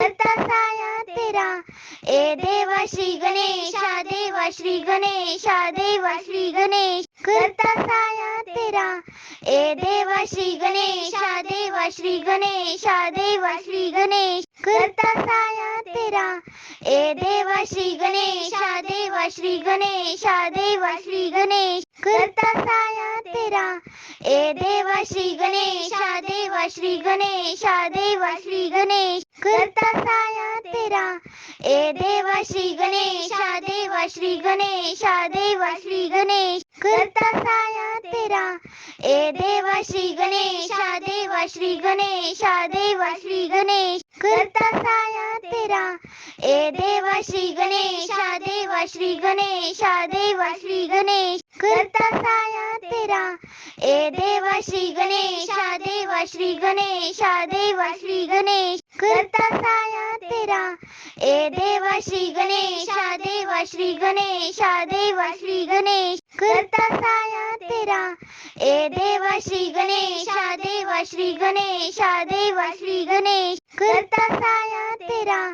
करता साया तेरा. ए देवा श्री गणेशा, देवा श्री गणेशा, देवा श्री गणेश करता साया तेरा. ए देवा श्री गणेशा, देवा श्री गणेशा, देवा श्री गणेश करता साया तेरा. ए देवा श्री गणेशा, देवा श्री गणेशा, देवा श्री गणेश करता साया तेरा. ए देवा श्री गणेशा, देवा श्री गणेशा, देवा श्री गणेश करता साया तेरा. ए देवा श्री गणेशा, देवा श्री गणेशा, देवा श्री गणेश करता साया तेरा. ए देवा श्री गणेशा, देवा श्री गणेशा, देवा श्री गणेश करता साया तेरा. ए देवा श्री गणेशा, देवा श्री गणेशा, देवा श्री गणेश करता साया तेरा. ए देवा श्री गणेशा, देवा श्री गणेशा, देवा श्री गणेश करता साया तेरा. ए देवा श्री गणेशा, देवा श्री गणेशा, देवा श्री गणेश करता साया तेरा. ए देवा श्री गणेशा, देवा श्री गणेशा, देवा श्री गणेश करता साया तेरा.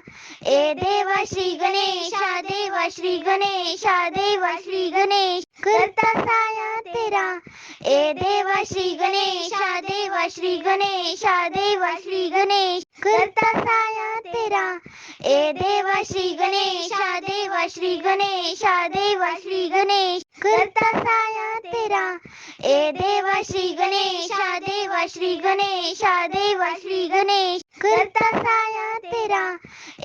ए देवा श्री गणेशा, देवा श्री गणेशा, देवा श्री गणेश करता साया तेरा. ए देवा श्री गणेशा, देवा श्री गणेशा, देवा श्री गणेश करता साया तेरा. ए देवा श्री गणेशा, देवा श्री गणेशा, देवा श्री गणेश करता साया तेरा. ए देवा श्री गणेशा, देवा श्री गणेशा, देवा श्री गणेश करता साया तेरा.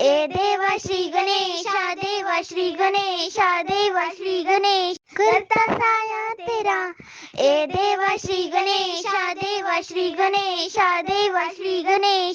ए देवा श्री गणेशा, देवा श्री गणेशा, देवा श्री गणेश करता साया तेरा. ए देवा श्री गणेशा, देवा श्री गणेशा, देवा श्री गणेश